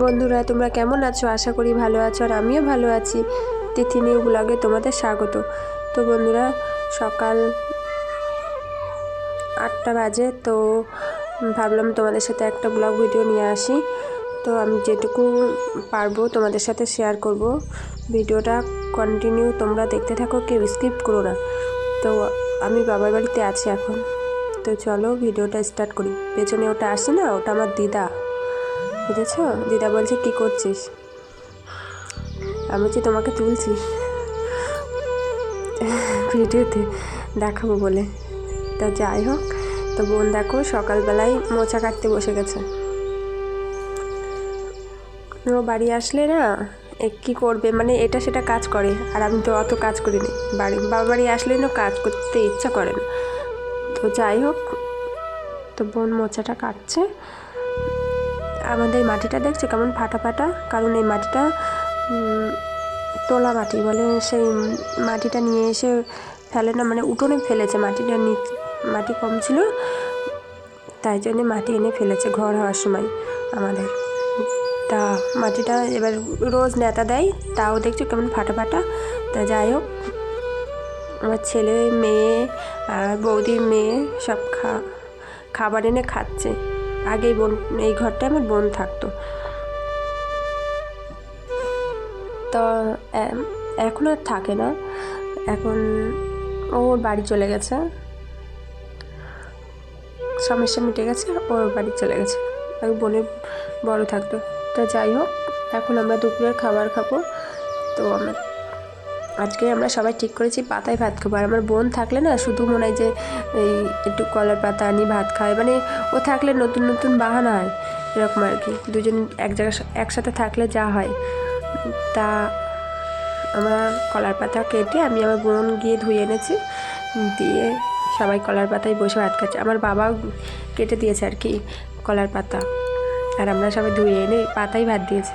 বন্ধুরা তোমরা কেমন আছো? আশা করি ভালো আছো, আর আমিও ভালো আছি। তিথি নিউ ব্লগে তোমাদের স্বাগত। তো বন্ধুরা, সকাল 8টা বাজে, তো ভাবলাম তোমাদের সাথে একটা ব্লগ ভিডিও নিয়ে আসি। তো আমি যেটুকু পারবো তোমাদের সাথে শেয়ার করব। ভিডিওটা কন্টিনিউ তোমরা দেখতে থাকো, কেউ স্কিপ করো না। তো আমি বাবার বাড়িতে আছি এখন। তো চলো ভিডিওটা স্টার্ট করি। পেছনে ওটা আসে না, ওটা আমার দিদা, বুঝেছ? দিদা বলছে কি করছিস? আমি বলছি তোমাকে তুলছি ভিডিওতে দেখাবো বলে। তা যাই হোক, তো বোন দেখো সকালবেলায় মোচা কাটতে বসে গেছে। ও বাড়ি আসলে না কী করবে, মানে এটা সেটা কাজ করে, আর আমি তো অত কাজ করিনি। বাবা বাড়ি আসলে না কাজ করতে ইচ্ছা করে না। তো যাই হোক, তো বোন মোচাটা কাটছে। আমাদের মাটিটা দেখছো কেমন ফাটা ফাটা, কারণ এই মাটিটা তোলা মাটি বলে। সেই মাটিটা নিয়ে এসে ফেলে না, মানে উঠোনে ফেলেছে। মাটিটা মাটি কম ছিল, তাই জন্যে মাটি এনে ফেলেছে ঘর হওয়ার সময় আমাদের। তা মাটিটা এবার রোজ নেতা দেয়, তাও দেখছো কেমন ফাটা ফাটা। তা যাই হোক, আমার ছেলে মেয়ে আর বৌদির মেয়ে সব খাবার এনে খাচ্ছে। আগেই বোন, এই ঘরটায় আমার বোন থাকতো। তো এখন আর থাকে না, এখন ওর বাড়ি চলে গেছে। সমস্যা মিটে গেছে, ওর বাড়ি চলে গেছে। আর বোনের বড় থাকতো। তো যাই হোক, এখন আমরা দুপুরের খাবার খাবো। তো আজকে আমরা সবাই ঠিক করেছি পাতায় ভাত খাবো। আর আমার বোন থাকলে না শুধু মনে হয় যে এই একটু কলার পাতা আনি ভাত খায়, মানে ও থাকলে নতুন নতুন বাহানা হয় এরকম আর কি। দুজন এক জায়গায় একসাথে থাকলে যা হয়। তা আমরা কলার পাতা কেটে আমি আমার বোন গিয়ে ধুয়ে এনেছি, দিয়ে সবাই কলার পাতায় বসে ভাত খাচ্ছে। আমার বাবাও কেটে দিয়েছে আর কি কলার পাতা, আর আমরা সবাই ধুয়ে এনে পাতাই ভাত দিয়েছি।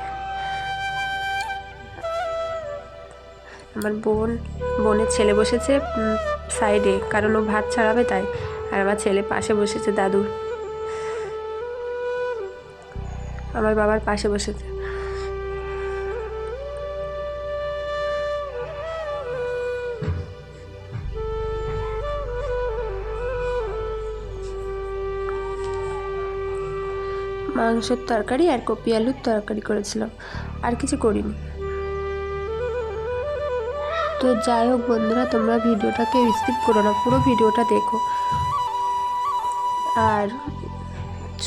আমার বোনের ছেলে বসেছে সাইডে, কারণ ও ভাত ছাড়াবে তাই। আর আমার ছেলে পাশে বসেছে, দাদুর, আমার বাবার পাশে বসেছে। মাংসের তরকারি আর কপি আলুর তরকারি করেছিলাম, আর কিছু করিনি। তো যাই হোক বন্ধুরা, তোমরা ভিডিওটাকে স্কিপ করো না, পুরো ভিডিওটা দেখো। আর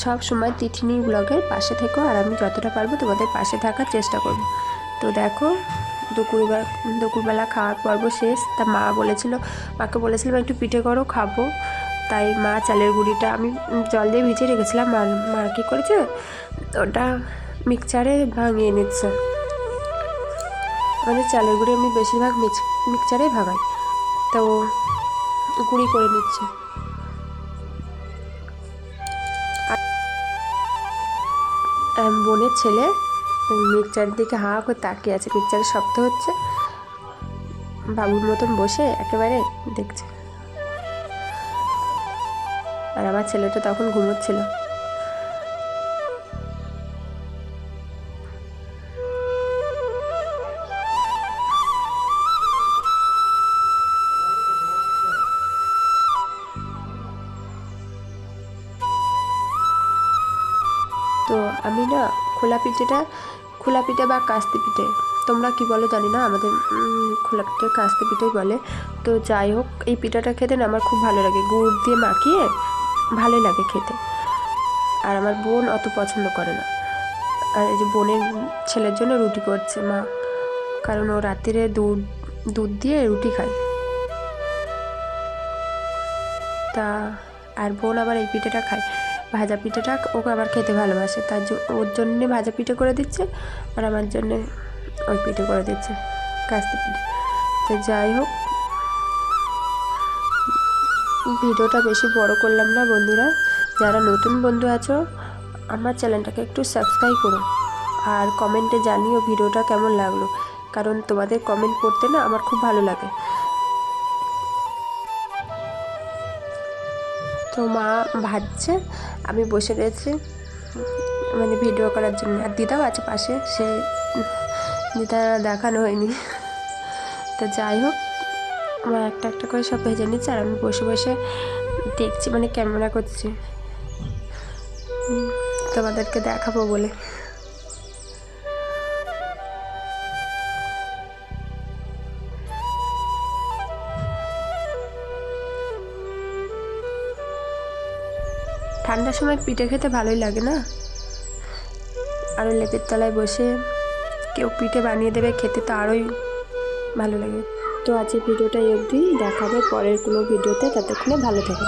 সব সময় তিথি নিউ ব্লগের পাশে থেকো, আর আমি যতটা পারবো তোমাদের পাশে থাকার চেষ্টা করব। তো দেখো, দুপুরবেলা খাওয়ার পর্ব শেষ। তা মাকে বলেছিলাম একটু পিঠে করো, খাবো। তাই মা চালের গুঁড়িটা আমি জল দিয়ে ভিজিয়ে রেখেছিলাম, আর মা কী করেছে ওটা মিক্সচারে ভাঙিয়ে নিচ্ছে। আমাদের চালের গুঁড়ি আমি বেশিরভাগ মিক্সচারেই ভাঙাই, তো গুঁড়ি করে নিচ্ছে। বোনের ছেলে মিক্সচারের দিকে হাঁ করে তাকিয়ে আছে, মিক্সচারের শব্দ হচ্ছে, বাবুর মতন বসে একেবারে দেখছে। আর আমার ছেলেটা তখন ঘুমোচ্ছিল। তো আমি না খোলা পিঠে বা কাস্তি পিঠে, তোমরা কি বলো জানি না, আমাদের খোলা পিঠে কাস্তি পিঠেই বলে। তো যাই হোক, এই পিঠাটা খেতে না আমার খুব ভালো লাগে, গুড় দিয়ে মাখিয়ে ভালোই লাগে খেতে। আর আমার বোন অত পছন্দ করে না। আর এই যে বোনের ছেলের জন্য রুটি করছে মা, কারণ ও রাত্রিরে দুধ দিয়ে রুটি খায়। তা আর বোন আবার এই পিঠেটা খায়, ভাজা পিঠেটা ওকে আবার খেতে ভালোবাসে, তার ওর জন্যে ভাজা পিঠে করে দিচ্ছে, আর আমার জন্যে ওই পিঠে করে দিচ্ছে, কাস্তি পিঠে। তো যাই হোক, ভিডিওটা বেশি বড় করলাম না বন্ধুরা। যারা নতুন বন্ধু আছো, আমার চ্যানেলটাকে একটু সাবস্ক্রাইব করো, আর কমেন্টে জানিও ভিডিওটা কেমন লাগলো, কারণ তোমাদের কমেন্ট পড়তে না আমার খুব ভালো লাগে। তো মা ভাজছে, আমি বসে রয়েছি মানে ভিডিও করার জন্য। আর দিদাও আছে পাশে, সে দিদা দেখানো হয়নি। তো যাই হোক, আমার একটা একটা করে সব ভেজে নিচ্ছে আর আমি বসে বসে দেখছি, মানে ক্যামেরা করছি তোমাদেরকে দেখাবো বলে। ঠান্ডার সময় পিঠে খেতে ভালোই লাগে না? আরও লেপের তলায় বসে কেউ পিঠে বানিয়ে দেবে, খেতে তো আরোই ভালো লাগে। তো আজকে ভিডিওটা এই অবধি, দেখাবে পরের কোনো ভিডিওতে, ততক্ষণে ভালো থাকে।